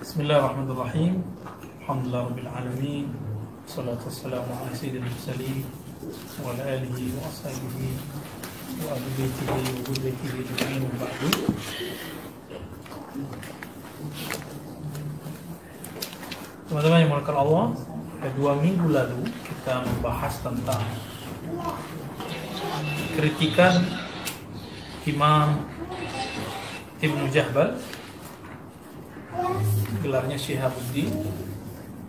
Bismillahirrahmanirrahim. Alhamdulillahirabbil alamin. Wassalatu wassalamu ala sayyidil mursalin wa ala alihi wa ashabihi wa ahli baitihi wa dzurriyyatihi ajma'in wa ba'du. Teman-teman yang dimuliakan Allah, 2 minggu lalu kita membahas tentang kritikan Imam Ibnu Jahbal, gelarnya Syihabuddin,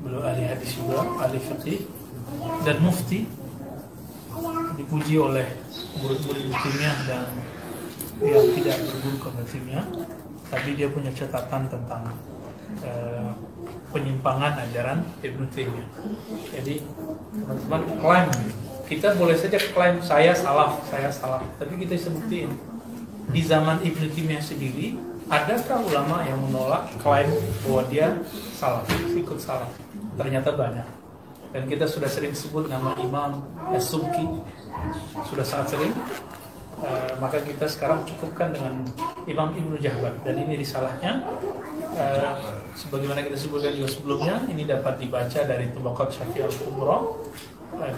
beliau ahli hadis juga, ahli fiqih dan mufti, dipuji oleh murid-murid kimia dan yang tidak berguru ke kimia, tapi dia punya catatan tentang penyimpangan ajaran Ibnu Taimiyah. Jadi teman-teman klaim, kita boleh saja klaim saya salaf, tapi kita bisa buktiin di zaman Ibnu Taimiyah sendiri adakah ulama yang menolak klaim bahwa dia salaf, ikut salaf? Ternyata banyak. Dan kita sudah sering sebut nama Imam As-Subki, sudah sangat sering. Maka kita sekarang cukupkan dengan Imam Ibnu Jahbal. Dan ini risalahnya, sebagaimana kita sebutkan juga sebelumnya, ini dapat dibaca dari Tabaqat Syafi'i Al-Kubra,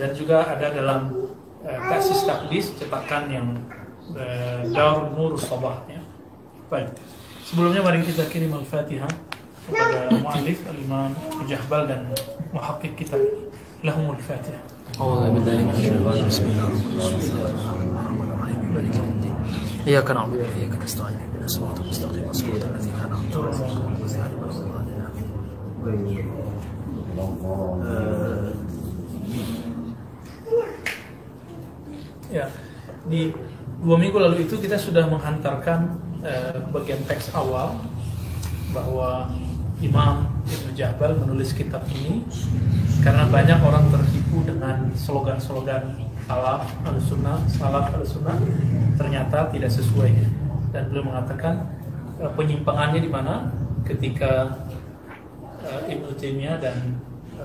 dan juga ada dalam Ta'sis Taqdis, cetakan yang Darul Nur Sabah, ya. Baik. Sebelumnya mari kita kirim Al-Fatihah kepada mu'allif Al-Imam Jahbal dan muhaqqiq kita. Lahumul Fatihah. إياك نعبد وإياك نستعين اهدنا الصراط المستقيم صراط الذين أنعمت عليهم Ya, di 2 minggu lalu itu kita sudah menghantarkan bagian teks awal bahwa Imam Ibnu Jahbal menulis kitab ini karena banyak orang tertipu dengan slogan-slogan salaf al-sunnah ternyata tidak sesuai, dan beliau mengatakan penyimpangannya di mana ketika Ibnu Taimiyah dan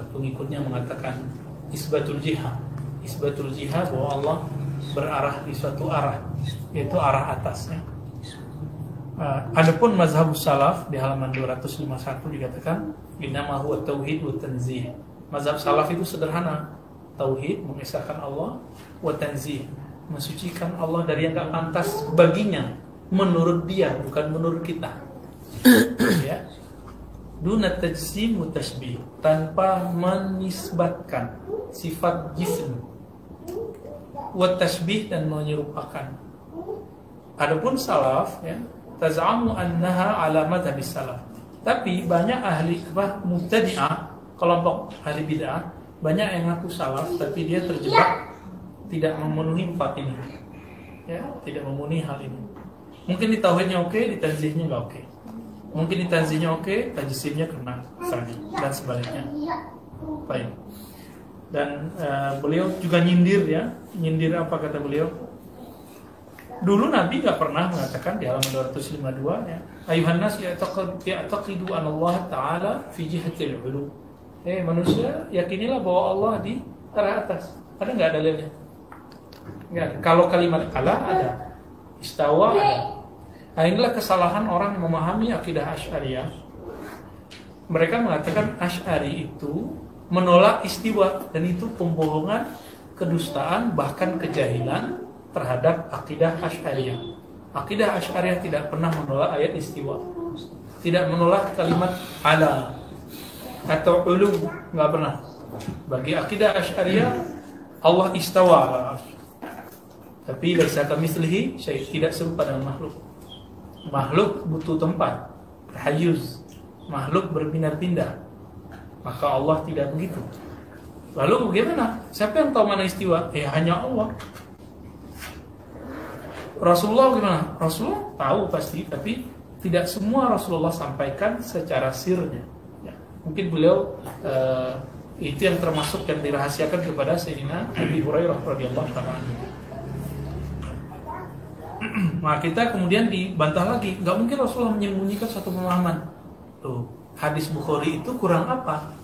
pengikutnya mengatakan isbatul jihad bahwa Allah berarah di suatu arah, yaitu arah atasnya. Adapun mazhabus salaf di halaman 251 dikatakan innama huwa tauhid wa tanzih. Mazhab salaf itu sederhana, tauhid, mengesahkan Allah, wa tanzih, mensucikan Allah dari yang enggak pantas baginya menurut dia, bukan menurut kita. Ya. Duna tajsim wa tashbih, tanpa menisbatkan sifat jism, wa tashbih, dan menyerupakan. Adapun salaf, ya, taz'amu annaha ala madhabis salaf. Tapi banyak ahli mubtadi'ah, kelompok ahli bid'ah, banyak yang ngaku salaf tapi dia terjebak tidak memenuhi 4 ini. Ya, tidak memenuhi hal ini. Mungkin di tauhidnya oke, di tanzihnya enggak oke. Mungkin di tanzihnya oke, tajsimnya kena misalnya, dan sebaliknya. Baik. Dan beliau juga nyindir, ya. Nyindir apa kata beliau? Dulu Nabi nggak pernah mengatakan di halaman 252, ya, ayuhan nas ya'taqidu an Allah Ta'ala fi jihatil ulu. Manusia yakinilah bahwa Allah di arah atas. Ada nggak dalilnya? Nggak ada. Kalau kalimat Allah ada, istawa ada. Nah, inilah kesalahan orang memahami akidah Asy'ariyah. Mereka mengatakan Asy'ari itu menolak istiwa, dan itu pembohongan, kedustaan, bahkan kejahilan terhadap akidah Asy'ariyah. Akidah Asy'ariyah tidak pernah menolak ayat istiwa, tidak menolak kalimat ala atau ulu, nggak pernah. Bagi akidah Asy'ariyah Allah istawa, tapi laisa kamitslihi syai', tidak serupa dengan makhluk. Makhluk butuh tempat, tahayyuz, makhluk berpindah-pindah, maka Allah tidak begitu. Lalu bagaimana? Siapa yang tahu mana istiwa? Hanya Allah. Rasulullah gimana? Rasulullah tahu pasti, tapi tidak semua Rasulullah sampaikan secara sirnya. Ya. Mungkin beliau itu yang termasuk yang dirahasiakan kepada Sayyidina Abi Hurairah radhiyallahu anhu. Nah, kita kemudian dibantah lagi, nggak mungkin Rasulullah menyembunyikan satu pemahaman. Tuh, hadis Bukhari itu kurang apa?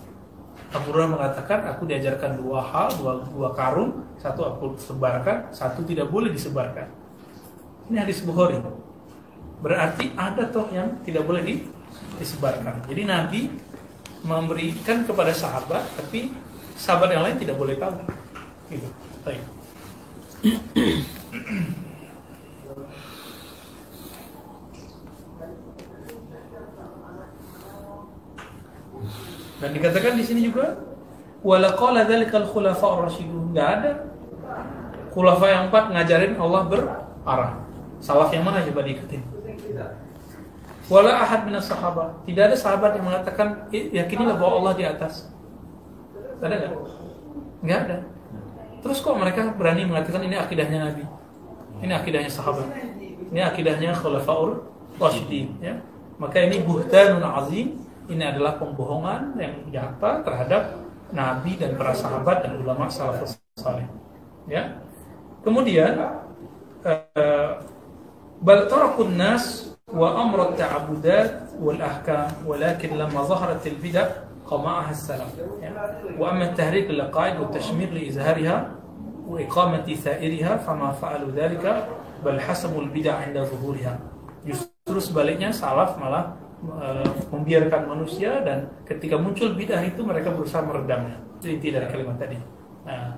Abu Hurairah mengatakan, aku diajarkan 2 hal, dua karung, satu aku sebarkan, satu tidak boleh disebarkan. Ini hadis Bukhari. Berarti ada toh yang tidak boleh disebarkan. Jadi Nabi memberikan kepada sahabat, tapi sahabat yang lain tidak boleh tahu. Gitu. Baik. Dan dikatakan di sini juga wala qala dzalikal khulafa'ur rasyidun. Enggak ada khulafa yang 4 ngajarin Allah berarah. Salaf yang mana coba diikutin? Wala ahad minas sahabat. Tidak ada sahabat yang mengatakan yakinilah bahwa Allah di atas. Ada enggak? Enggak ada. Terus kok mereka berani mengatakan ini akidahnya Nabi? Ini akidahnya sahabat. Ini akidahnya khulafa'ur rasyidin, ya. Maka ini buhtanun azim. Ini adalah pembohongan yang nyata terhadap Nabi dan para sahabat dan ulama salafus saleh. Ya. Kemudian bal tarakun nas wa amrat ta'abudat wal ahkam walakin lamma zaharat al bid'ah qama'aha as-salaf. Wa amma at-tahrik lil qa'id wa tashmir li izhariha wa iqamati sa'iriha fama fa'alu dhalika bal hasabu al bid'ah 'inda zuhuriha. Justru sebaliknya salaf malah membiarkan manusia, dan ketika muncul bid'ah itu mereka berusaha meredamnya. Itu inti dari kalimat tadi. Nah,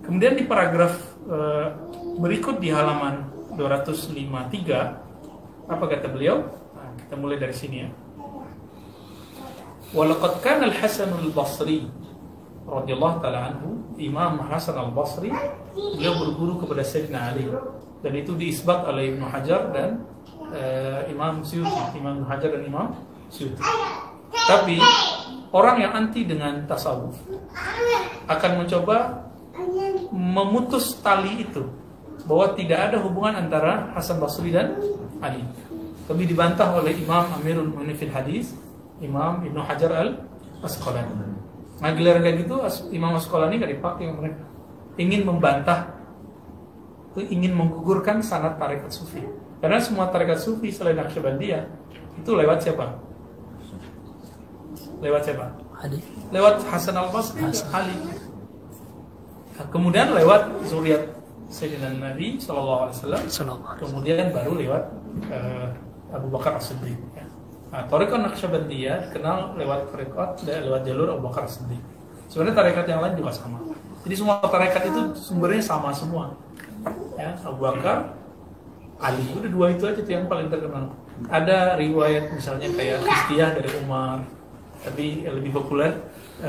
kemudian di paragraf berikut di halaman 253, apa kata beliau? Nah, kita mulai dari sini ya. Walaqad kana al-Hasan al-Basri radhiyallahu ta'ala anhu, Imam Hasan al-Basri, beliau berguru kepada Sayyidina Ali. Dan itu diisbat oleh Ibnu Hajar dan Imam Suyuti, Imam Ibnu Hajar dan Imam Suyuti. Tapi orang yang anti dengan tasawuf akan mencoba memutus tali itu, bahwa tidak ada hubungan antara Hasan Basri dan Ali. Tapi dibantah oleh Imam Amirul Mu'minin fil Hadis, Imam Ibnu Hajar al-Asqalani. Nah, giliran kayak gitu Imam Asqalani nggak dipakai mereka. Ingin membantah, ingin menggugurkan sanad tarekat sufi. Karena semua tarekat sufi selain Naqsyabandiyah itu lewat siapa? Lewat siapa? Ali. Lewat Hasan al-Basri, Ali. Nah, kemudian lewat zuriat Sayyidina Nabi SAW. Kemudian baru lewat Abu Bakar As-Siddiq. Nah, tarekat Naqsyabandiyah dikenal lewat lewat jalur Abu Bakar As-Siddiq. Sebenarnya tarekat yang lain juga sama. Jadi semua tarekat itu sumbernya sama semua. Ya, Abu Bakar, Ali, udah dua itu aja tuh yang paling terkenal. Ada riwayat misalnya kayak Khistiyah dari Umar, tapi yang lebih populer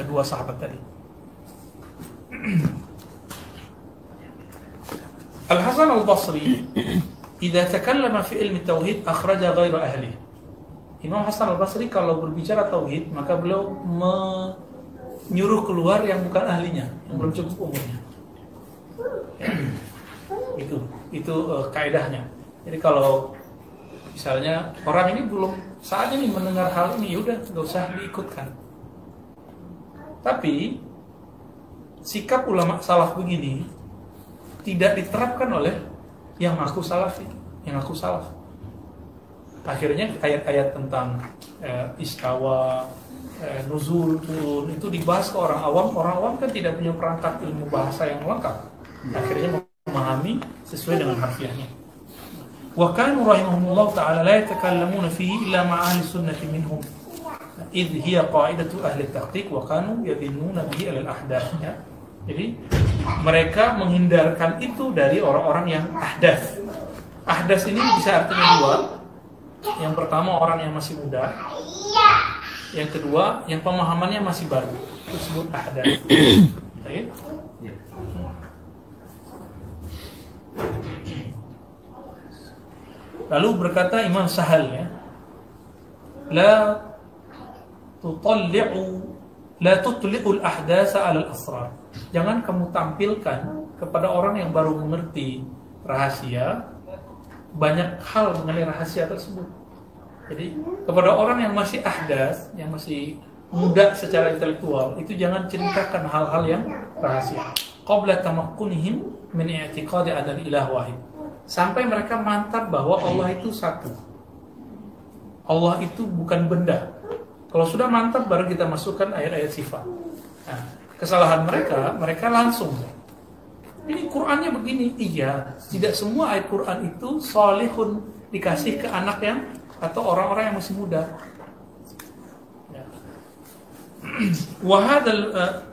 dua sahabat tadi. Al-Hasan al-Basri idza takallama fi ilmi tauhid akhraja ghairu ahli. Imam Hasan al-Basri kalau berbicara tauhid, maka beliau menyuruh keluar yang bukan ahlinya, yang belum cukup umurnya. Ya. Itu kaidahnya. Jadi kalau misalnya orang ini belum saatnya nih mendengar hal ini, udah nggak usah diikutkan. Tapi sikap ulama salaf begini tidak diterapkan oleh yang ngaku salafi, yang ngaku salaf. Akhirnya ayat-ayat tentang istawa, nuzul, turun itu dibahas ke orang awam. Orang awam kan tidak punya perangkat ilmu bahasa yang lengkap. Akhirnya memahami sesuai dengan harfiahnya. Wa kanu rahimahumullah ta'ala la yatakallamuna fihi illa ma'a ahli sunnati minhum idh hiya qa'idatu ahli tahqiq wa kanu yadhinnuna bihi al-ahdath. Jadi mereka menghindarkan itu dari orang-orang yang ahdath. Ahdath ini bisa artinya dua. Yang pertama orang yang masih muda. Yang kedua yang pemahamannya masih baru. Itu disebut ahdath. Baik. Lalu berkata Imam Sahal, ya, la tutli'ul ahdasa 'alal asrar. Jangan kamu tampilkan kepada orang yang baru mengerti rahasia banyak hal mengenai rahasia tersebut. Jadi kepada orang yang masih ahdas, yang masih muda secara intelektual, itu jangan ceritakan hal-hal yang rahasia. Qabla tamakkunihim min i'tiqadi adal ilah wahid. Sampai mereka mantap bahwa Allah itu satu. Allah itu bukan benda. Kalau sudah mantap baru kita masukkan ayat-ayat sifat. Nah, kesalahan mereka langsung Ini Qurannya begini. Iya, tidak semua ayat Quran itu solihun dikasih ke anak yang atau orang-orang yang masih muda. Ya.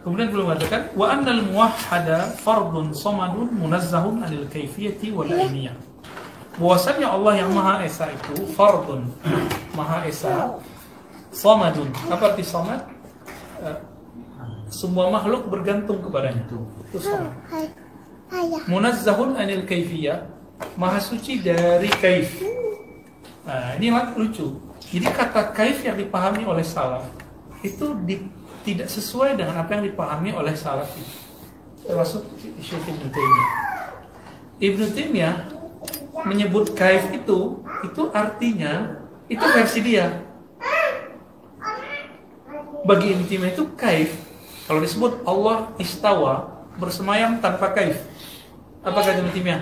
Kemudian belum mengatakan wa annal muwahhada fardun samadun munazzahun anil kaifiyati wal ainiyah. Bahwasanya Allah yang Maha Esa itu fardun, Maha Esa, samadun. Apa arti samad? Semua makhluk bergantung kepadanya. Itu samad. Munazzahun anil kaifiyah, Maha suci dari kaif. Nah, ini lucu. Jadi kata kaif yang dipahami oleh salaf itu tidak sesuai dengan apa yang dipahami oleh salaf itu. Termasuk Syekh Ibnu Taimiyah. Ibnu Taimiyah menyebut kaif itu artinya itu versi dia. Bagi Ibnu Taimiyah itu kaif, kalau disebut Allah istawa, bersemayam tanpa kaif. Apa kata Ibnu Taimiyah?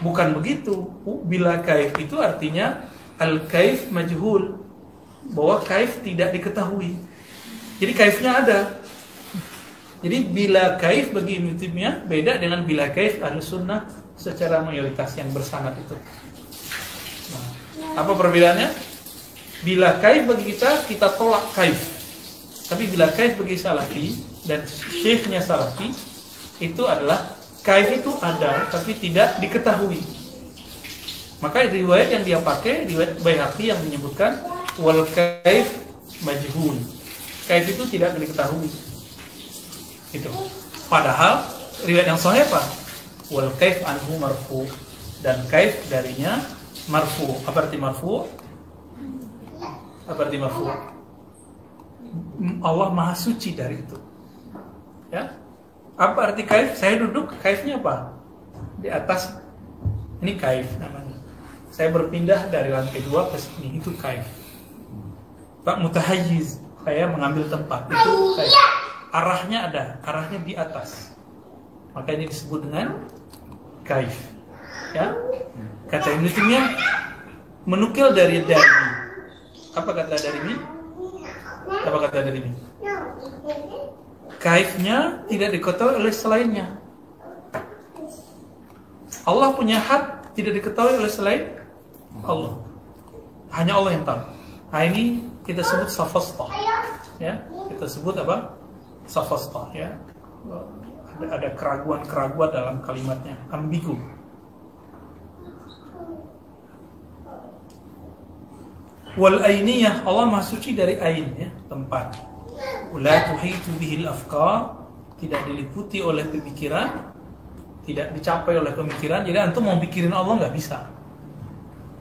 Bukan begitu. Bila kaif itu artinya al-kaif majhul, bahwa kaif tidak diketahui. Jadi kaifnya ada. Jadi bila kaif bagi Ibnu Taimiyah beda dengan bila kaif Ahlussunnah secara mayoritas yang bersanad itu. Nah, apa perbedaannya? Bila kaif bagi kita tolak kaif. Tapi bila kaif bagi Salafi dan syekhnya Salafi itu adalah kaif itu ada tapi tidak diketahui. Maka riwayat yang dia pakai, riwayat Baihaqi yang menyebutkan wal kaif majhul. Kaif itu tidak diketahui. Itu. Padahal riwayat yang sahih apa? Wal kaif anhu marfu, dan kaif darinya marfu. Apa arti marfu? Apa arti marfu? Allah Maha suci dari itu. Ya. Apa arti kaif? Saya duduk, kaifnya apa? Di atas. Ini kaif namanya. Saya berpindah dari lantai 2 ke sini, itu kaif. Pak mutahayyiz, saya mengambil tempat, itu kaif. Arahnya ada, arahnya di atas. Maka ini disebut dengan kaif. Ya. Kata Ibnu Taimiyah menukil dari Darimi. Apa kata Darimi? Apa kata Darimi? Kaifnya tidak diketahui oleh selainnya. Allah punya hak tidak diketahui oleh selain Allah. Hanya Allah yang tahu. Nah, ini kita sebut safastah. Ya, kita sebut apa? Safastah. Ya. Ada keraguan-keraguan dalam kalimatnya, ambigu. Wal ainiyah, Allah Maha suci dari ain, ya, tempat. La tuhitu bihil afkar, tidak diliputi oleh pemikiran, tidak dicapai oleh pemikiran. Jadi antum mau pikirin Allah nggak bisa.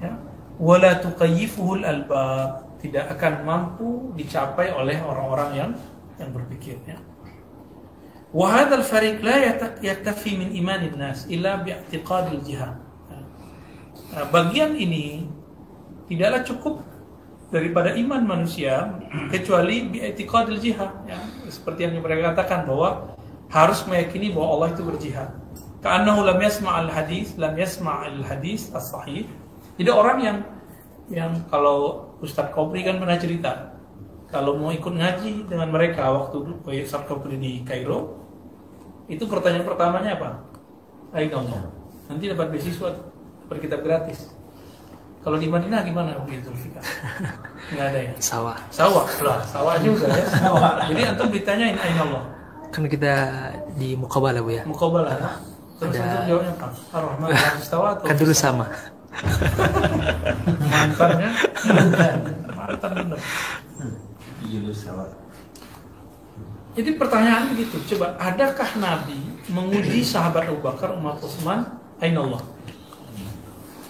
Ya. Wala tuqayyifuhul albab, tidak akan mampu dicapai oleh orang-orang yang berpikir. Ya. وهذا الفريق لا يكتفي من إيمان الناس إلا باعتقاد الجهاد. Bagian ini tidaklah cukup daripada iman manusia kecuali bi'tiqadil jihad, ya. Seperti yang mereka katakan bahwa harus meyakini bahwa Allah itu berjihad. Ka'annahu lam yasma'al hadis as-sahih. Jadi orang yang kalau Ustaz Kopri kan pernah cerita, kalau mau ikut ngaji dengan mereka waktu Ustaz Kopri di Kairo, itu pertanyaan pertamanya apa? Aina Allah. Nanti dapat beasiswa, dapat kitab gratis. Kalau di Madinah gimana begitu? Nggak ada ya? Sawah lah, sawah juga ya. Sawah. Jadi antum ditanyain Aina Allah. Kan kita di Muqabalah, Bu, ya. Muqabalah. Terus antum jawabnya apa? Ar-Rahman al-Istawa atau kan dulu sama. Mantannya mantan bener. Jadi pertanyaan begitu, coba adakah Nabi menguji sahabat Abu Bakar, Umar, Utsman, Aina Allah?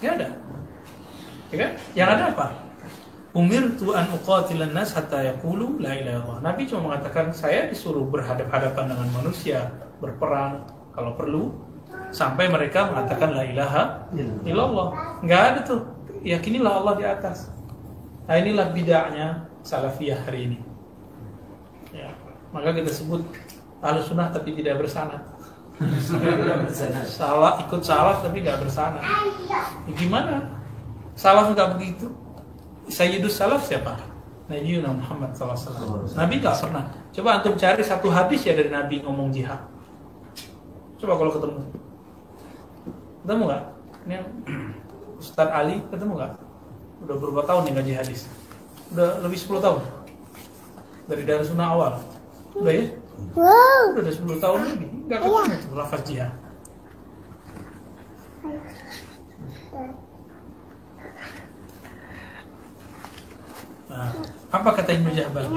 Tidak ada. Ya kan? Yang ada apa? Umirtu an uqatilan nas hatta yaqulu la ilaha illallah. Nabi cuma mengatakan saya disuruh berhadapan dengan manusia, berperang kalau perlu sampai mereka mengatakan la ilaha illallah. Enggak ada tuh. Yakinilah Allah di atas. Nah, inilah bid'ahnya Salafiyah hari ini. Ya. Maka kita sebut Ahlussunnah tapi tidak bersanad. Salah, ikut salaf tapi tidak bersanad. Ya, gimana? Salaf enggak begitu. Sayyidus salaf siapa? Nabi Muhammad SAW. Nabi enggak pernah. Coba antum cari satu hadis ya dari Nabi ngomong jihad. Coba kalau ketemu nggak? Ini Ustadz Ali ketemu nggak? Udah berapa tahun nih ngaji hadis? Udah lebih 10 tahun dari Darussunnah awal. Udah ya? Udah 10 tahun lebih. Nggak ketemu tuh lafaz jihad. Nah, apa kata Ibnu Jahbal?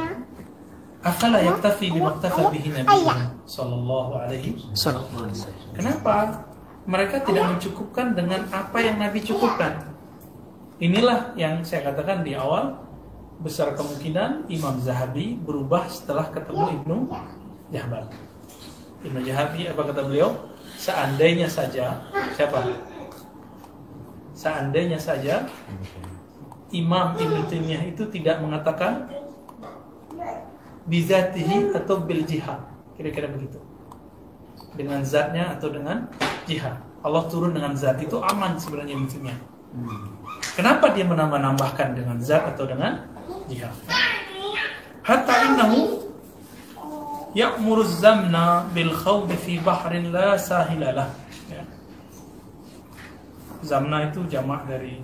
Afala yaktafi bimaktafa bihi Nabi sallallahu alaihi wasallam. Kenapa mereka tidak mencukupkan dengan apa yang Nabi cukupkan? Inilah yang saya katakan di awal, besar kemungkinan Imam Zahabi berubah setelah ketemu Ibnu Jahbal. Ibnu Zahabi apa kata beliau? Seandainya saja, siapa? Seandainya saja Imam Ibnu Taimiyah itu tidak mengatakan bizatihi atau bil jihad, kira-kira begitu, dengan zatnya atau dengan jihad. Allah turun dengan zat itu aman sebenarnya Ibnu Taimiyah. Kenapa dia menambah-nambahkan dengan zat atau dengan jihad? Hatta innahu ya'muru zamna bil khawd fi bahrin la sahilalah. Zamna itu jamak dari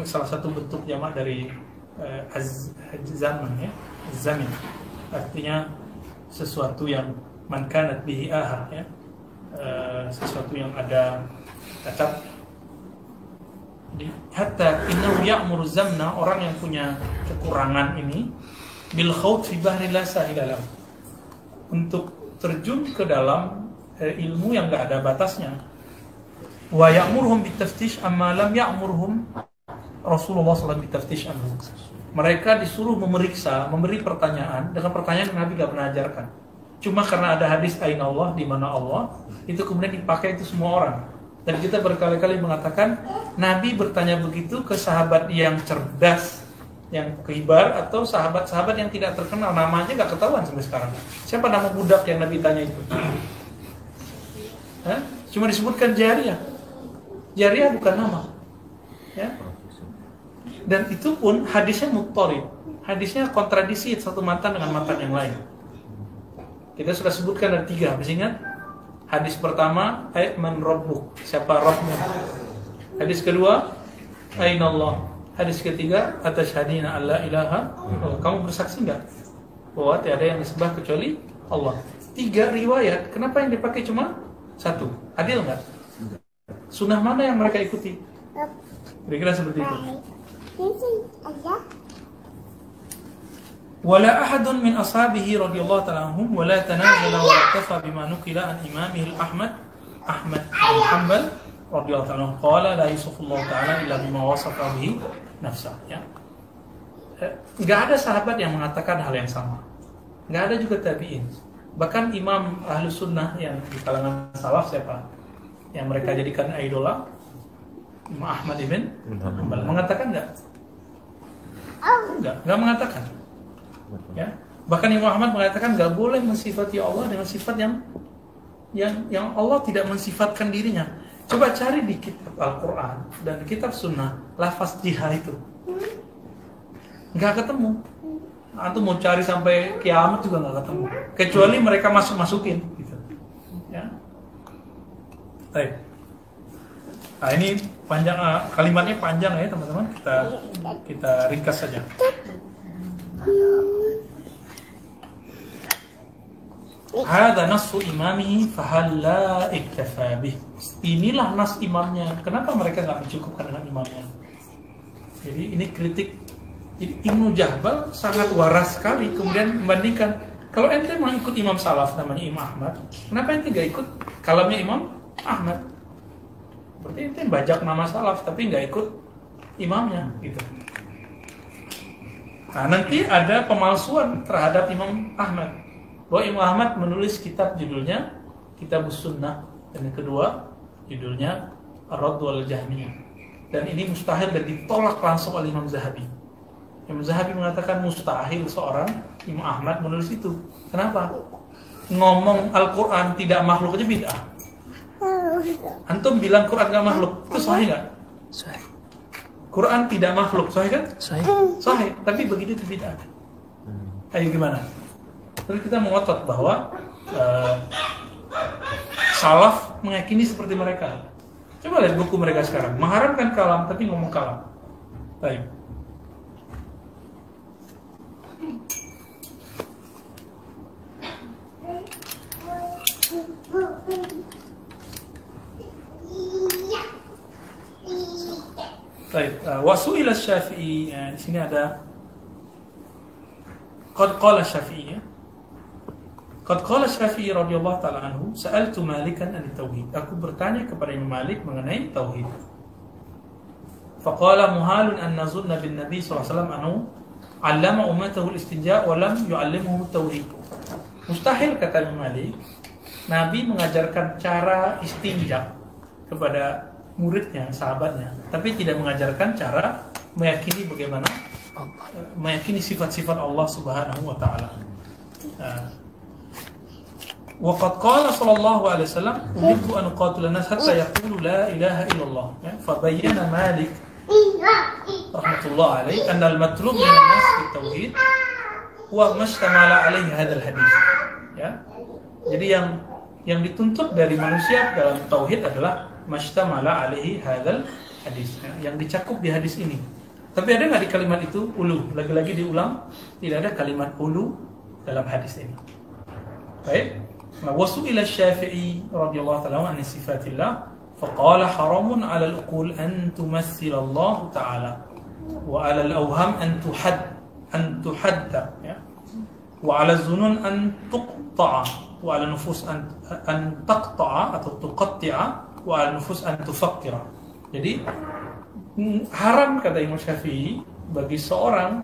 salah satu bentuk jamak dari zaman, ya, zamin, artinya sesuatu yang man kanat bihi aha, ya, sesuatu yang ada cacat. Hatta innahu ya'muru zamna, orang yang punya kekurangan ini, bil khawd fi bahri la sahilalah, untuk terjun ke dalam ilmu yang enggak ada batasnya. Wa ya'muruhum bitaftish amma lam ya'murhum Rasulullah SAW bitaftish anhu. Mereka disuruh memeriksa, memberi pertanyaan dengan pertanyaan yang Nabi gak pernah ajarkan. Cuma karena ada hadis Aina Allah, di mana Allah, itu kemudian dipakai itu semua orang. Dan kita berkali-kali mengatakan Nabi bertanya begitu ke sahabat yang cerdas, yang keibar, atau sahabat-sahabat yang tidak terkenal, namanya gak ketahuan sampai sekarang. Siapa nama budak yang Nabi tanya itu? Cuma disebutkan Jariyah. Jariyah bukan nama, ya. Dan itu pun hadisnya muttarib, hadisnya kontradiksi satu matan dengan matan yang lain. Kita sudah sebutkan ada 3, masih ingat? Hadis pertama, man rabbuk, siapa Rabbmu? Hadis kedua, aina Allah. Hadis ketiga, atasyhadina alla ilaha illallah. Kamu bersaksi enggak bahwa tiada yang disembah kecuali Allah? 3 riwayat, kenapa yang dipakai cuma 1? Adil enggak? Sunnah mana yang mereka ikuti? Kira-kira seperti itu. Wala ahadun min ashabihi radhiyallahu ta'ala anhum wala tanazala wa iktafa bima nukila an imamihi Ahmad bin Hanbal radhiyallahu ta'ala anhu qala la yusufullahu ta'ala illa bima wasafa bihi nafsah, ya. Enggak ada sahabat yang mengatakan hal yang sama. Enggak ada juga tabi'in. Bahkan imam Ahlus Sunnah yang di kalangan salaf siapa? Yang mereka jadikan idola, Imam Ahmad ibn Hanbal, mengatakan enggak? Enggak mengatakan. Ya. Bahkan Imam Ahmad mengatakan enggak boleh mensifati Allah dengan sifat yang Allah tidak mensifatkan dirinya. Coba cari di kitab Al-Quran dan kitab Sunnah lafaz jihad itu, enggak ketemu. Antum mau cari sampai kiamat juga enggak ketemu, kecuali mereka masukin gitu. Ya. Baik. Nah, ini panjang, kalimatnya panjang ya teman-teman. Kita ringkas saja. Hadza nasu imamihi fahalla iktafa bih. Inilah nas imamnya. Kenapa mereka enggak mencukupkan dengan imamnya? Jadi ini kritik. Jadi Ibnu Jahbal sangat waras sekali kemudian membandingkan, kalau ente mau ikut imam salaf namanya Imam Ahmad, kenapa ente enggak ikut kalamnya Imam Ahmad? Berarti ente bajak nama salaf tapi enggak ikut imamnya gitu. Nah, nanti ada pemalsuan terhadap Imam Ahmad. Bahwa Imam Ahmad menulis kitab judulnya Kitabus Sunnah, dan yang kedua judulnya Ar-Radd wal Jahmiyah. Dan ini mustahil dan ditolak langsung oleh Imam Zahabi. Imam Zahabi mengatakan mustahil seorang Imam Ahmad menulis itu. Kenapa? Ngomong Al-Quran tidak makhluk aja bid'ah. Antum bilang Quran gak makhluk, itu sahih gak? Sahih. Quran tidak makhluk, sahih kan? Sahih. Sahih, tapi begitu itu bid'ah. Ayo gimana? Terus kita mengotot bahwa salaf meyakini seperti mereka. Coba lihat buku mereka sekarang, mengharamkan kalam tapi ngomong kalam. Baik. Baik, wasu'ila Syafi'i, di sini ada qad qala Syafi'i, ya. Qad qala Syafi'i radhiyallahu ta'ala anhu, sa'altu Malikan an tauhid. Aku bertanya kepada Imam Malik mengenai tauhid. Faqala muhalun an nazunna bin Nabi sallallahu alaihi wasallam anhu 'allama ummatahu al-istinja' wa lam yu'allimuhum tauhid. Mustahil, kata Imam Malik, Nabi mengajarkan cara istinja kepada muridnya, sahabatnya, tapi tidak mengajarkan cara meyakini bagaimana meyakini sifat-sifat Allah Subhanahu wa taala. Wa qad qala sallallahu alaihi wasallam, "Umirtu an uqatila an-nas hatta yaqulu la ilaha illallah." Fa bayyana Malik rahmatullah alaihi anna al-matlub min an-nas bit-tauhid wa mastamala alaihi hadzal hadis. Ya. Jadi yang dituntut dari manusia dalam tauhid adalah mastamala alaihi hadzal hadis, yang dicakup di hadis ini. Tapi ada nggak di kalimat itu ulu? Lagi-lagi diulang, tidak ada kalimat ulu dalam hadis ini. Baik. Wasu'ila Syafi'i radhiyallahu ta'ala an sifatillah, faqala haramun 'ala al-uqul an tumathila Allah ta'ala wa 'ala al-awham an tuhadda, ya. Wa 'ala az-zunun an tuqta'a wa 'ala an-nufus an taqta'a atau tuqatti'a wa 'ala an-nufus an tufakkira. Jadi haram, kata Imam Syafi'i, bagi seorang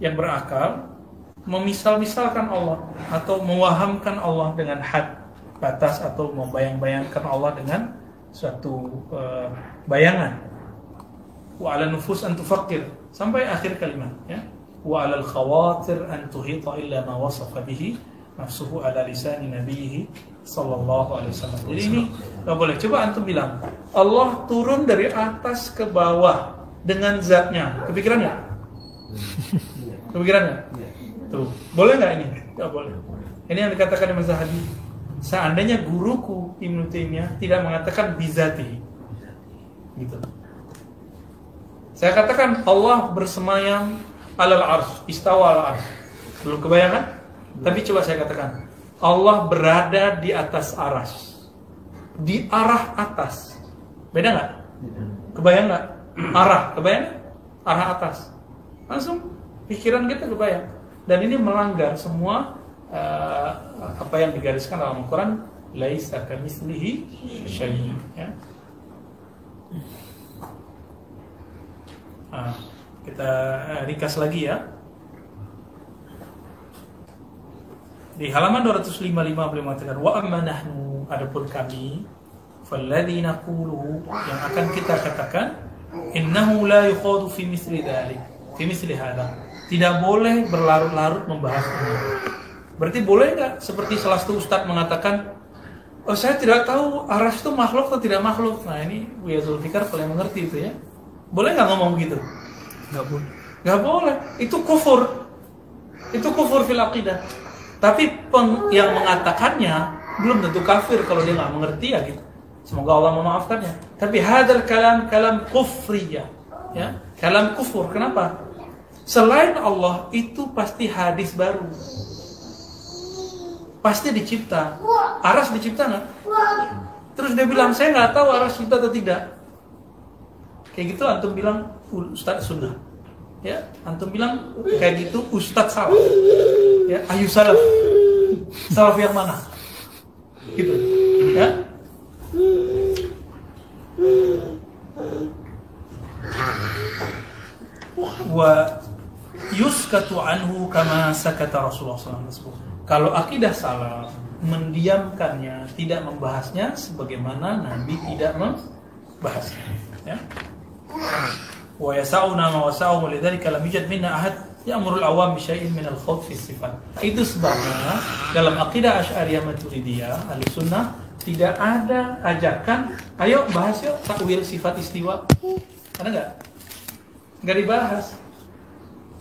yang berakal memisal-misalkan Allah atau mewahamkan Allah dengan had, batas, atau membayang-bayangkan Allah dengan suatu bayangan. Wa 'ala nufus an tufakkir, sampai akhir kalimat, ya. Wa 'ala al-khawatir an tuhita illa ma wasafa bihi nafsuhu ala lisani nabiyhi sallallahu alaihi wasallam. Jadi ini enggak boleh. Coba antum bilang, Allah turun dari atas ke bawah dengan zatnya. Kepikiran enggak? Kepikiran enggak? Tuh, boleh nggak ini? Nggak boleh. Ini yang dikatakan Imam Zahabi. Seandainya guruku Ibnu Taimiyah tidak mengatakan bizati, gitu. Saya katakan Allah bersemayam alal arsy, istawa alal arsy. Belum kebayangan? Tapi coba saya katakan, Allah berada di atas arsy, di arah atas. Beda nggak? Kebayang nggak? Arah, kebayang? Arah atas. Langsung pikiran kita kebayang. Dan ini melanggar semua apa yang digariskan dalam Al-Quran, laisa kamitslihi syai', ya. Kita ringkas lagi, ya. Di halaman 255 beliau mengatakan, wa amma nahnu, adapun kami, falladzi naqulu, yang akan kita katakan, innahu la yukhadu fi mithli dzalik, fi mithli hadza. Tidak boleh berlarut-larut membahas ini. Berarti boleh nggak seperti salah satu ustadz mengatakan, oh saya tidak tahu arsy itu makhluk atau tidak makhluk. Nah ini Buya Zulfikar paling mengerti itu, ya. Boleh nggak ngomong begitu? Nggak boleh. Nggak boleh. Itu kufur. Itu kufur fil aqidah. Tapi yang mengatakannya belum tentu kafir kalau dia nggak mengerti, ya gitu. Semoga Allah memaafkannya. Tapi hadzal kalam kufriyah, ya. Kalam kufur. Kenapa? Selain Allah itu pasti hadis baru, pasti dicipta. Aras dicipta nggak? Terus dia bilang saya nggak tahu aras dicipta atau tidak. Kayak gitu antum bilang Ustadz sunnah, ya. Antum bilang kayak gitu Ustadz salah, ya. Ayu salaf, salaf yang mana? Gitu, ya. Wa yuskatu anhu kama sakata Rasulullah SAW. Kalau akidah salaf, mendiamkannya, tidak membahasnya sebagaimana Nabi tidak membahasnya, ya. Wa yasa'una ma wasa'u, lidzalika lam yujad minna ahad ya'muru al-awam bi syai'in min al-khawf fi sifat. Itu sebabnya dalam akidah Asy'ariyah Maturidiyah Ahlussunnah tidak ada ajakan, ayo bahas yuk takwil sifat istiwa. Ada enggak? Enggak dibahas.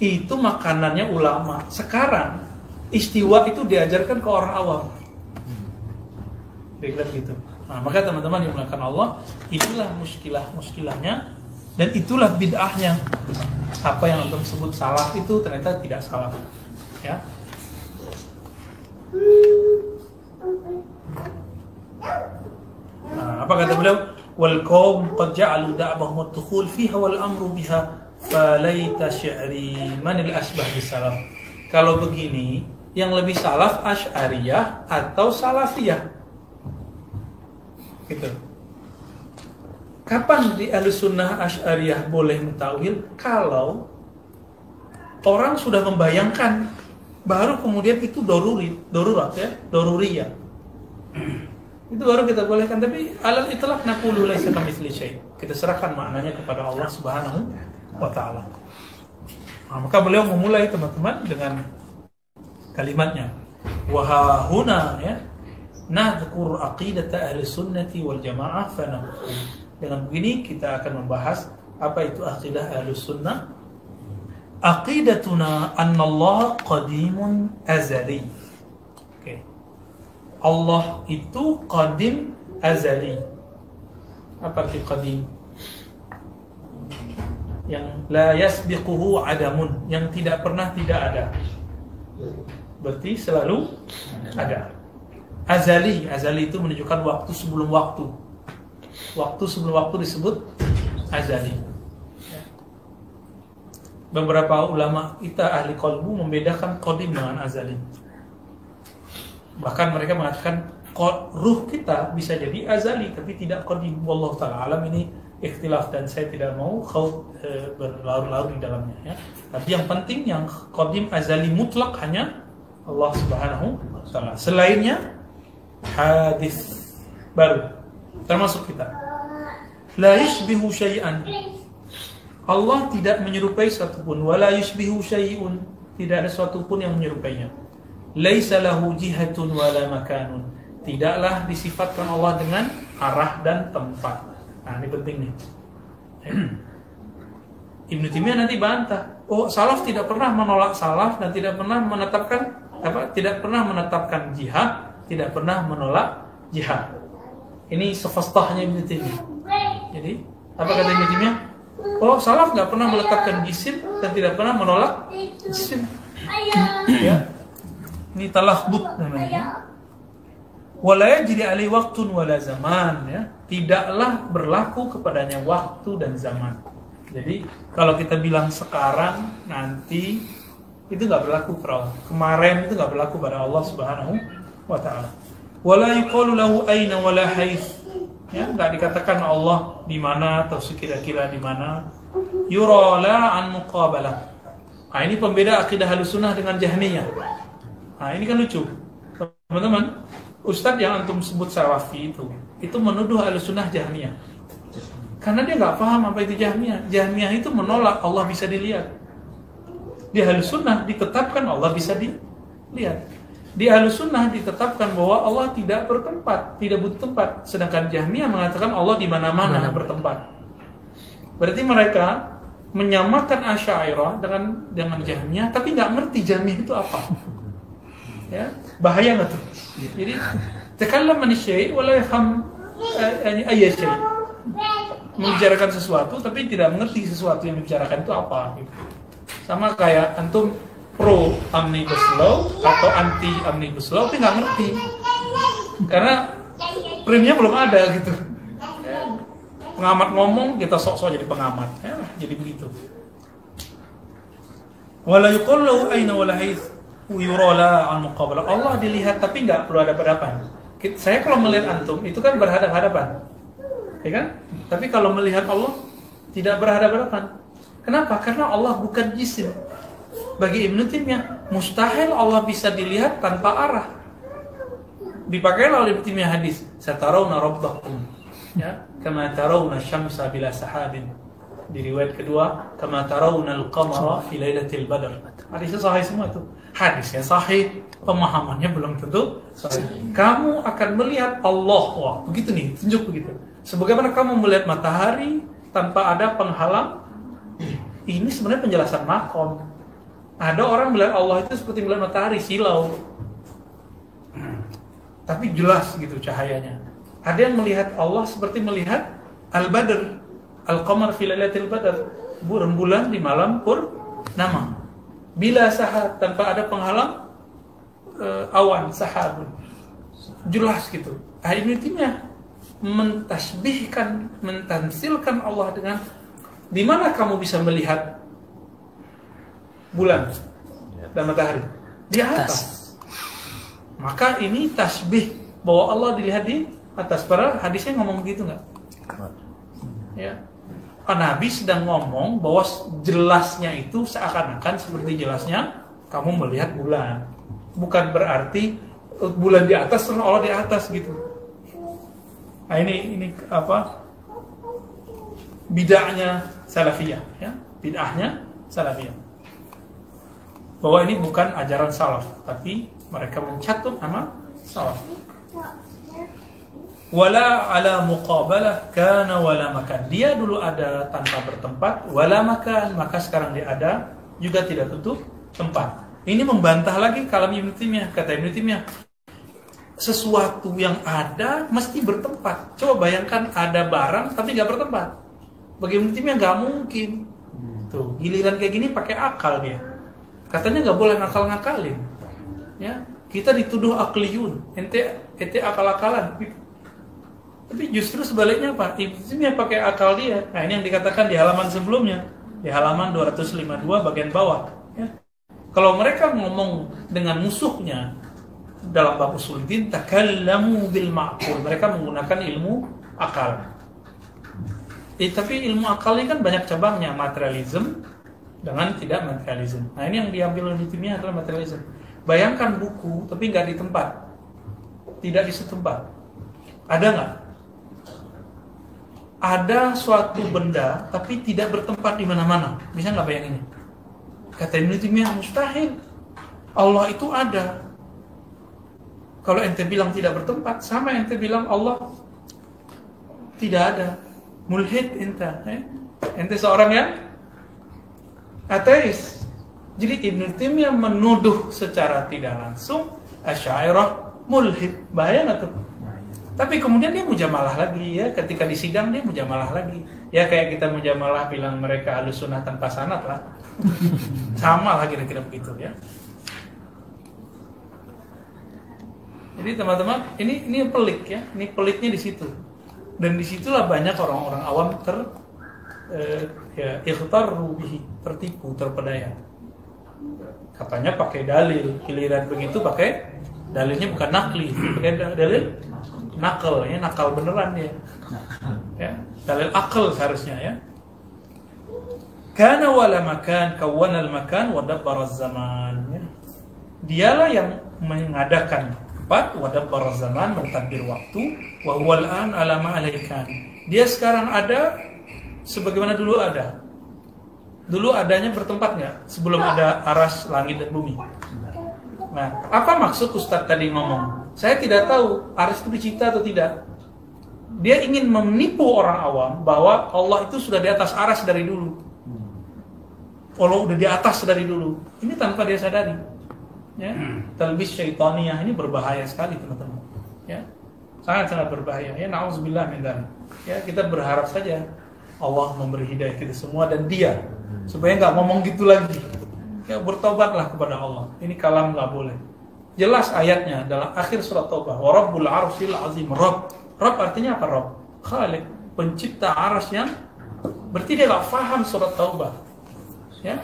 Itu makanannya ulama. Sekarang istiwa itu diajarkan ke orang awam. kira-kira gitu. Nah, maka teman-teman yang melakukan Allah, itulah muskilah-muskilahnya dan itulah bid'ahnya. Apa yang antum sebut salah itu ternyata tidak salah. Ya. Nah, apa kata beliau? Wal qaum qad ja'alu da'bahum ad-dukhul fiha wal amru biha falaita syi'ri manil asbah bisalaf. Kalau begini, yang lebih salaf Asy'ariyah atau Salafiyah? Gitu. Kapan di Ahlussunnah Asy'ariyah boleh mentauhid? Kalau orang sudah membayangkan, baru kemudian itu darurat ya, daruriyah. Itu baru kita bolehkan. Tapi alal itlaq naqulu laisa kamitsli syai'. Kita serahkan maknanya kepada Allah Subhanahu wa taala. Nah, maka beliau memulai teman-teman dengan kalimatnya wa huna ya nadhkur aqidata ahli sunnati wal jamaah fa dengan begini kita akan membahas apa itu aqidah ahli sunnah. Aqidatuna anna Allah qadimun azali. Oke. Allah itu qadim azali. Apa arti qadim? Yang la yasbiquhu adamun, yang tidak pernah tidak ada. Berarti selalu ada. Azali itu menunjukkan waktu sebelum waktu. Waktu sebelum waktu disebut azali. Beberapa ulama kita ahli qalbu membedakan qadim dengan azali. Bahkan mereka mengatakan ruh kita bisa jadi azali tapi tidak qadim. Wallahu ta'ala alam, ini ikhtilaf dan saya tidak mau berlarut-larut di dalamnya ya. Tapi yang penting yang qadim azali mutlak hanya Allah Subhanahu wa taala. Selainnya hadis baru termasuk kita. La yushbihu syai'an. Allah tidak menyerupai satu pun, wala yushbihu syai'un, tidak ada suatu pun yang menyerupainya. Laisa lahu jihatun wala makanun. Tidaklah disifatkan Allah dengan arah dan tempat. Nah, ini penting nih. Ibnu Taimiyah nanti bantah. Oh, salaf tidak pernah menolak salaf dan tidak pernah menetapkan tidak pernah menetapkan jihad, tidak pernah menolak jihad. Ini sefastahnya Ibnu Taimiyah. Jadi, apa kata Ibnu Taimiyah? Oh, salaf nggak pernah meletakkan jisim dan tidak pernah menolak jisim. Ya. Ini talakhbut namanya. Wala yajri alai waqtun wala zaman ya. Tidaklah berlaku kepadanya waktu dan zaman. Jadi, kalau kita bilang sekarang, nanti itu nggak berlaku pada Allah. Kemarin itu nggak berlaku pada Allah Subhanahu wa taala. Wala yuqalu lahu aina wala haits. Ya, nggak dikatakan Allah di mana atau sekira-kira di mana. Yura la an muqabalah. Nah, ini pembeda akidah Ahlussunnah dengan Jahmiyah. Nah, ini kan lucu. Teman-teman, ustadz yang antum sebut Salafi itu menuduh Ahlussunnah Jahmiyah. Karena dia nggak paham apa itu Jahmiyah. Jahmiyah itu menolak Allah bisa dilihat. Di Ahlussunnah ditetapkan Allah bisa dilihat. Di Ahlussunnah ditetapkan bahwa Allah tidak bertempat, tidak butuh tempat. Sedangkan Jahmiyah mengatakan Allah di mana-mana bertempat. Berarti mereka menyamakan Asy'ariyah dengan Jahmiyah, tapi nggak ngerti Jahmiyah itu apa. Ya, bahaya nggak tuh? Jadi, takallam an syai' wa la yafham ayy syai'. Membicarakan sesuatu tapi tidak mengerti sesuatu yang dibicarakan itu apa gitu. Sama kayak antum pro omnibus law atau anti omnibus law tapi nggak ngerti karena primnya belum ada gitu. Pengamat ngomong kita sok-sok jadi pengamat ya, jadi begitu. Wala yuqallu aina wala haits yura la an muqabalah. Allah dilihat tapi nggak perlu ada hadapan. Saya kalau melihat antum itu kan berhadap-hadapan, ya kan? Tapi kalau melihat Allah tidak berhadap-hadapan. Kenapa? Karena Allah bukan jisim. Bagi Ibnu Taimiyah, mustahil Allah bisa dilihat tanpa arah. Dipakai oleh Ibnu Taimiyah hadis, "Satarawna rabbakum." Ya, kama tarawna syamsa bila sahabin. Di riwayat kedua, kama tarawna al-qamara fi lailatul badr. Hadisnya sahih semua itu. Hadisnya sahih, pemahamannya belum tentu sahih. Kamu akan melihat Allah. Wah, begitu nih, tunjuk begitu. Sebagaimana kamu melihat matahari tanpa ada penghalang. Ini sebenarnya penjelasan makom. Ada orang melihat Allah itu seperti melihat matahari, silau. tapi jelas gitu cahayanya. Ada yang melihat Allah seperti melihat al-badr, al-qamar fi lailatul badr, bulan di malam purnama. Bila sahab, tanpa ada penghalang awan, sahab. Jelas gitu. Ibnu Taimiyah mentasbihkan, mentansilkan Allah dengan di mana kamu bisa melihat bulan dan matahari? Di atas. Maka ini tasbih bahwa Allah dilihat di atas. Padahal hadisnya ngomong begitu nggak? Ya. Nabi sedang ngomong bahwa jelasnya itu seakan-akan seperti jelasnya kamu melihat bulan. Bukan berarti bulan di atas terus Allah di atas gitu. Nah ini apa? Bid'ahnya salafiyah, ya. Bid'ahnya salafiyah. Bahwa ini bukan ajaran salaf, tapi mereka mencatut nama salaf. Wala ala muqabalah kana wala makan. Dia dulu ada tanpa bertempat, wala makan, maka sekarang dia ada juga tidak tentu tempat. Ini membantah lagi kalam Ibnu Taimiyah. Kata Ibnu Taimiyah, sesuatu yang ada mesti bertempat. Coba bayangkan ada barang tapi nggak bertempat. Bagi Ibnu Taimiyah nggak mungkin. Tuh, giliran kayak gini pakai akal dia. Katanya nggak boleh ngakal-ngakalin. Ya, kita dituduh akliyun, ente akal-akalan. Tapi justru sebaliknya Pak, Ibnu Taimiyah pakai akal dia. Nah ini yang dikatakan di halaman sebelumnya, di halaman 252 bagian bawah. Ya. Kalau mereka ngomong dengan musuhnya dalam bab usuluddin, takallamu bil ma'qul, mereka menggunakan ilmu akal. Tapi ilmu akal ini kan banyak cabangnya, materialism dengan tidak materialism. Nah ini yang diambil oleh Taimiyah adalah materialism. Bayangkan buku tapi nggak di tempat, tidak di setempat. Ada nggak? Ada suatu benda tapi tidak bertempat di mana-mana. Bisa nggak bayanginnya? Kata Ibnu Taimiyah mustahil. Allah itu ada. Kalau ente bilang tidak bertempat, sama ente bilang Allah tidak ada. Mulhid ente. Ente seorang yang ateis. Jadi Ibnu Taimiyah menuduh secara tidak langsung Asy'ariyah mulhid. Bahaya nggak tuh? Tapi kemudian dia mujamalah lagi ya, ketika di sidang dia mujamalah lagi. Ya kayak kita mujamalah bilang mereka Ahlussunnah tanpa sanad lah. Sama lah kira-kira begitu ya. Jadi teman-teman, ini pelik ya. Ini peliknya di situ. Dan disitulah banyak orang-orang awam ikhtarru bihi, tertipu, terpedaya. Katanya pakai dalil, giliran begitu pakai dalilnya bukan nakli, pakai dalil nakal, ya nakal beneran dia. Ya, dalil akal seharusnya ya. Kana wala makan, kawana al-makan wa dabbara az-zaman. Ya. Dialah yang mengadakan tempat, wa dabbara az-zaman, mentadbir waktu, wa huwa al-an ala ma alaikan. Dia sekarang ada sebagaimana dulu ada. Dulu adanya bertempat nggak? Sebelum ada aras langit dan bumi. Nah, apa maksud Ustadz tadi ngomong? Saya tidak tahu aras itu dicipta atau tidak. Dia ingin menipu orang awam bahwa Allah itu sudah di atas aras dari dulu. Allah udah di atas dari dulu. Ini tanpa dia sadari. Ya, talbis syaitaniyah ini berbahaya sekali teman-teman. Ya, sangat-sangat berbahaya. Ya, na'udzubillah min dzalik. Ya, kita berharap saja Allah memberi hidayah kita semua dan dia supaya nggak ngomong gitu lagi. Ya, bertobatlah kepada Allah. Ini kalam nggak boleh. Jelas ayatnya dalam akhir surat Taubah. Wa Rabbul Arsyil Azim. Rabb artinya apa? Rabb, Khalik, pencipta arsy yang berarti dia nggak paham surat Taubah. Ya,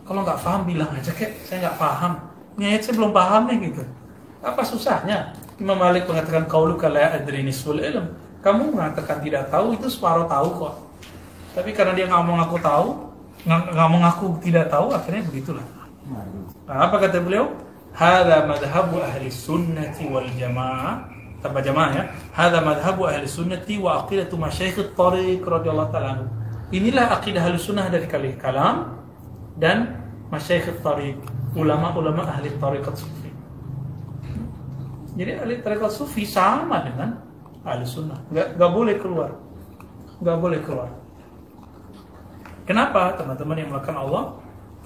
kalau nggak paham bilang aja kek, saya nggak paham. Ini ayat saya belum paham nih gitu. Apa susahnya? Imam Malik mengatakan qauluka la adri nisful ilm. Kamu mengatakan tidak tahu itu separuh tahu kok. Tapi karena dia nggak mau ngaku tahu, nggak mau ngaku tidak tahu, akhirnya begitulah. Nah, apa kata beliau? Hadza madhhabu ahli sunnati wal jamaah. Tanpa jamaah ya. Hadza madhhabu ahli sunnati wa aqidatu masyayikh at-tariq radhiyallahu ta'ala anhu. Inilah akidah ahli sunnah dari kali kalam dan masyayikh at-tariq, ulama-ulama ahli tariqat sufi. Jadi ahli tariqat sufi sama dengan ahli sunnah. Nggak boleh keluar. Nggak boleh keluar. Kenapa teman-teman yang melakukan Allah?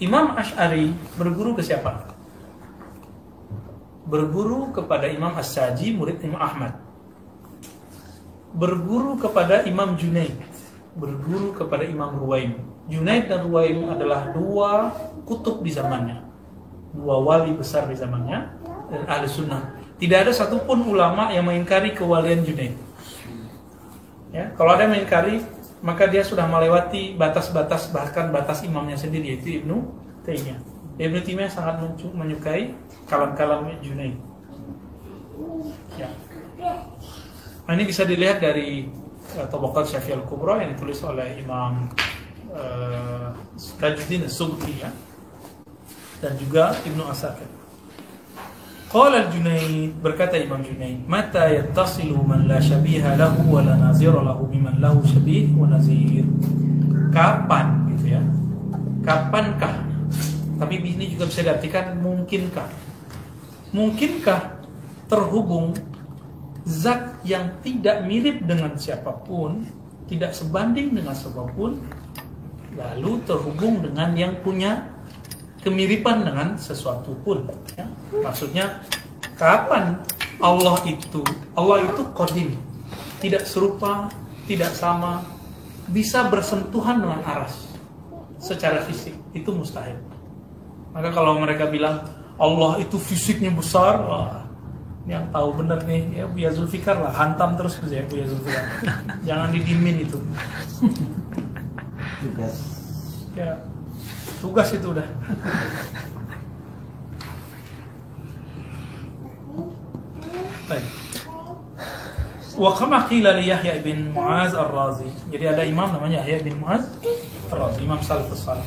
Imam Asy'ari berguru ke siapa? berguru kepada Imam As-Saji, murid Imam Ahmad. Berguru kepada Imam Junaid, berguru kepada Imam Ruwaim. Junaid dan Ruwaim adalah dua kutub di zamannya, dua wali besar di zamannya dan ahli sunnah. Tidak ada satupun ulama yang mengingkari kewalian Junaid. Ya, kalau ada yang mengingkari, maka dia sudah melewati batas-batas, bahkan batas imamnya sendiri, yaitu Ibnu Taimiyah. Ibnu Taimiyah sangat menyukai kalam-kalam Junaid. Ya. Nah, ini bisa dilihat dari Tabaqat Syafi'i al-Kubra yang ditulis oleh Imam Tajuddin as-Subki, ya, dan juga Ibnu Asakir. Qala al-Junaid, berkata Imam Junaid, mata yattasilu man la syabiha lahu wa la nazira lahu biman lahu syabih wa nazir. Kapan gitu ya? Kapankah? Tapi ini juga bisa diartikan mungkinkah? Mungkinkah terhubung zat yang tidak mirip dengan siapapun, tidak sebanding dengan siapapun, lalu terhubung dengan yang punya kemiripan dengan sesuatu pun, ya? Maksudnya kapan Allah itu qadim, tidak serupa, tidak sama, bisa bersentuhan dengan aras secara fisik, itu mustahil. Maka kalau mereka bilang Allah itu fisiknya besar, wah, yang tahu benar nih ya Buya Zulfikar lah, hantam terus ya Buya Zulfikar. Jangan didimin itu. Ya, tugas itu udah. Baik. Wa kama qila li Yahya bin Mu'az ar-Razi. Jadi ada imam namanya Yahya bin Mu'az ar-Razi, imam salafus salih.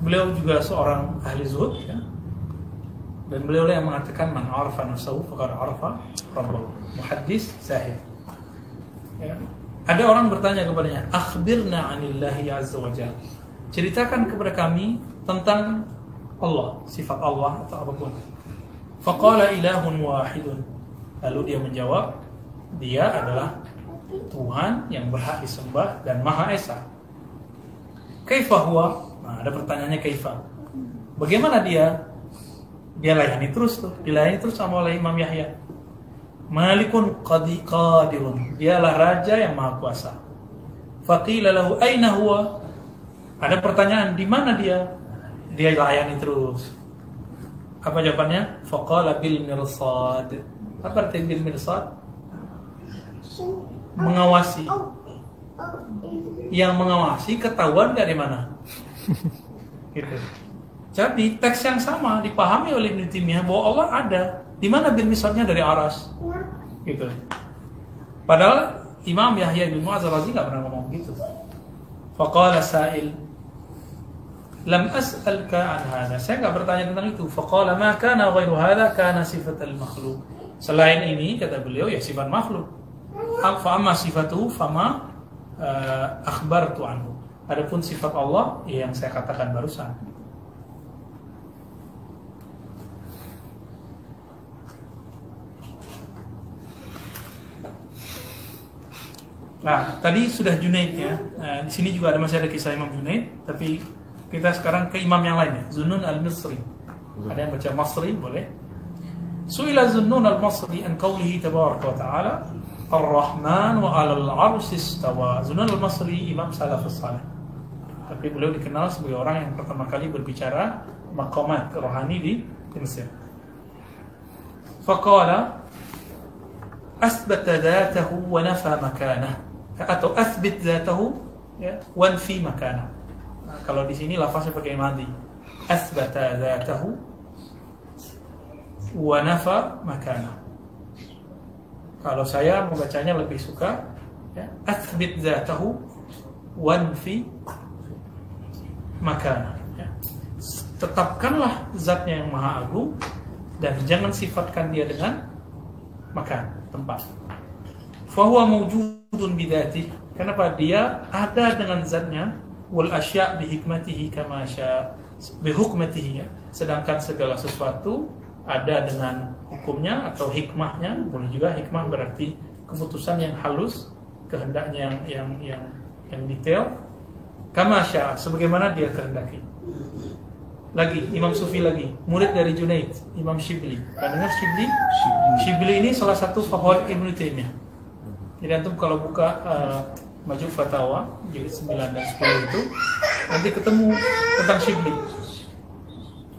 Beliau juga seorang ahli zuhud, ya. Dan beliau yang mengatakan man arafa nafsahu faqad arafa rabbahu. Muhaddis zahid. Ya. Ada orang bertanya kepadanya, akhbirna 'anillahi 'azza wa jalla. Ceritakan kepada kami tentang Allah, sifat Allah atau apapun. Faqala ilahun wahidun. Lalu dia menjawab, dia adalah Tuhan yang berhak disembah dan Maha Esa. Kaifa huwa? Nah, ada pertanyaannya kaifa. Bagaimana dia? Dia layani terus tuh, dilayani terus sama oleh Imam Yahya. Malikun qadirun. Dialah raja yang maha kuasa. Faqila lahu aina huwa? Ada pertanyaan, di mana dia? Dia layani terus. Apa jawabannya? Faqala bil mirsad. Apa arti bil mirsad? Mengawasi. Yang mengawasi ketahuan dari mana? Gitu. Jadi teks yang sama dipahami oleh Ibnu Taimiyah bahwa Allah ada. Di mana bil mirsadnya? Dari aras. Gitu. Padahal Imam Yahya bin Mu'az al-Razi enggak pernah ngomong gitu. Faqala sa'il, lam as'alka an hadha. Saya enggak bertanya tentang itu. Faqala ma kana ghairu hadha kana sifat al-makhluq. Selain ini kata beliau ya sifat makhluk. Fa amma sifatuhu fama akhbartu anhu. Adapun sifat Allah yang saya katakan barusan. Nah, tadi sudah Junaid ya. Di sini juga masih ada kisah Imam Junaid, tapi kita sekarang ke imam yang lainnya, Zunnun al-Misri. Ada yang baca Masri, boleh. Su'ila Zunnun al-Masri an qawlihi tabaraka wa ta'ala Ar-Rahman wa 'alal 'arsy istawa. Zunnun al-Masri imam salafus salih. Tapi beliau dikenal sebagai orang yang pertama kali berbicara maqamat rohani di Mesir. Faqala asbata dzatahu wa nafa makanahu. Atau asbit dzatahu ya wa nafi makanahu. Nah, kalau di sini lafaznya pakai madhi. Asbata dzatahu wa nafa makanahu. Kalau saya membacanya lebih suka ya asbit dzatahu wa nafi makanahu. Ya. Tetapkanlah zatnya yang maha agung dan jangan sifatkan dia dengan makan, tempat. Fahuwa mawjudun bidhatih. Kenapa? Dia ada dengan zatnya. Wal asya' bihikmatihi kama sya' bihukmatihi. Sedangkan segala sesuatu ada dengan hukumnya atau hikmahnya. Boleh juga hikmah berarti keputusan yang halus, kehendaknya yang detail. Kama sya', sebagaimana dia kehendaki. lagi, Imam Sufi lagi, murid dari Junaid, Imam Shibli. Pernah dengar Shibli? Shibli ini salah satu favorit Ibnu Taimiyah. Jadi antum kalau buka Majmu' Fatawa jilid 9 dan 10 itu nanti ketemu tentang Shibli.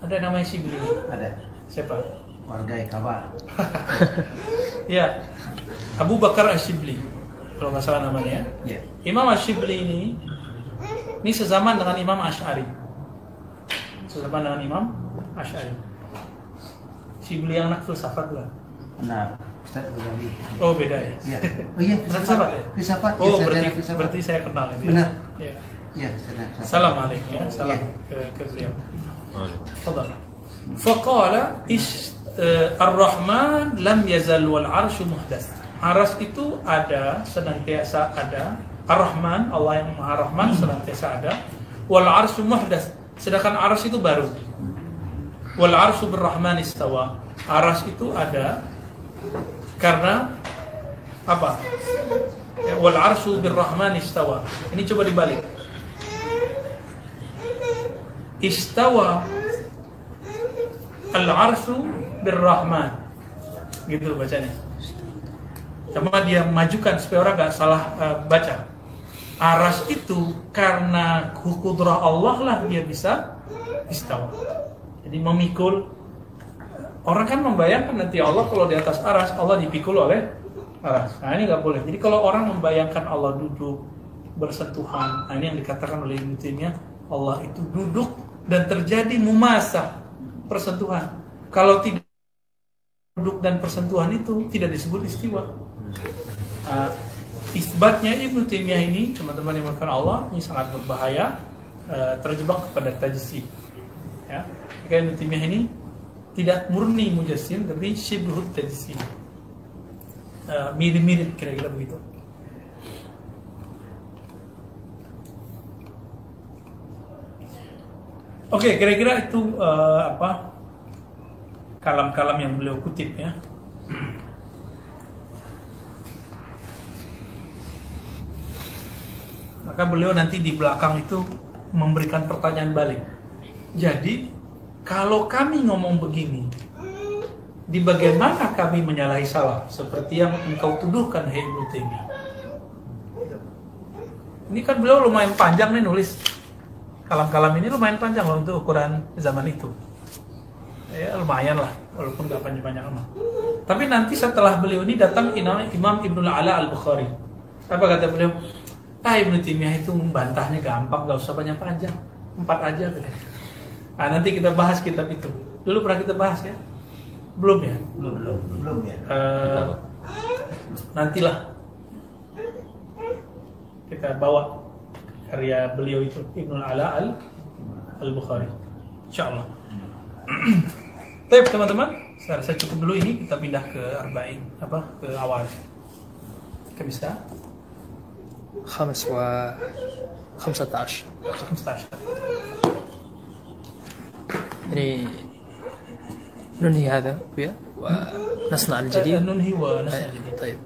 Ada namanya Shibli? Ada. Siapa? Warga Kabar. Ya, Abu Bakar Ash-Shibli, kalau nggak salah namanya. Ya. Imam Ash-Shibli ini sezaman dengan Imam Asy'ari. Sezaman dengan Imam Asy'ari. Shibli yang anak filsafat lah. Nah, Ustaz Ghazali. Oh beda ya. Iya. Oh iya, Filsafat ya? Filsafat. Oh Ya, berarti filsafat. berarti saya kenal ini. Benar. Ya. Iya, Salam alaikum ya. Salam ke beliau. Tafadhal. Faqala Ar-Rahman lam yazal wal arsyu muhdath. Aras itu ada, senantiasa ada. Ar-Rahman, Allah yang Maha Rahman senantiasa ada. Wal arsyu muhdath. Sedangkan aras itu baru. Wal arsyu bir-Rahman istawa. Aras itu ada karena apa? Ya, wal arsyu bir-Rahman istawa. Ini coba dibalik. Istawa al-arsyu bir-Rahman, gitu bacanya. Cuma dia majukan supaya orang nggak salah baca. Aras itu karena kudrah Allah lah dia bisa istawa. Jadi memikul. Orang kan membayangkan nanti Allah kalau di atas aras, Allah dipikul oleh aras. Nah ini nggak boleh. Jadi kalau orang membayangkan Allah duduk bersentuhan, nah ini yang dikatakan oleh Ibnu Taimiyah, Allah itu duduk dan terjadi mumasah, persentuhan. Kalau tidak duduk dan persentuhan itu tidak disebut istiwa. Isbatnya Ibnu Taimiyah ini, teman-teman yang dimuliakan Allah, ini sangat berbahaya, terjebak kepada tajsim. Ya, Ibnu Taimiyah ini tidak murni mujassim, tapi syibhut tajsim. Mirip-mirip kira-kira begitu. Oke, kira-kira itu kalam-kalam yang beliau kutip ya. Maka beliau nanti di belakang itu memberikan pertanyaan balik. Jadi kalau kami ngomong begini, di bagaimana kami menyalahi salah seperti yang engkau tuduhkan, hai Ibnu Taimiyah. Ini kan beliau lumayan panjang nih nulis. Kalam-kalam ini lumayan panjang loh untuk ukuran zaman itu. Ya lumayan lah, walaupun gak panjang-panjang amat. Tapi nanti setelah beliau ini datang Imam Ibnul Ala Al-Bukhari. Apa kata beliau? Ibnu Taimiyah itu membantahnya gampang, gak usah panjang-panjang, 4 aja. Nah, nanti kita bahas kitab itu. Dulu pernah kita bahas ya? Belum ya? Belum ya. Nantilah kita bawa karya beliau itu, Ibnul Ala Al-Bukhari, insyaallah. Baik teman-teman, saya rasa cukup dulu ini, kita pindah ke arba'in, ke awal. Kita bisa 15. يعني ننهي هذا ونصنع الجديد. ننهي ونصنع الجديد. طيب.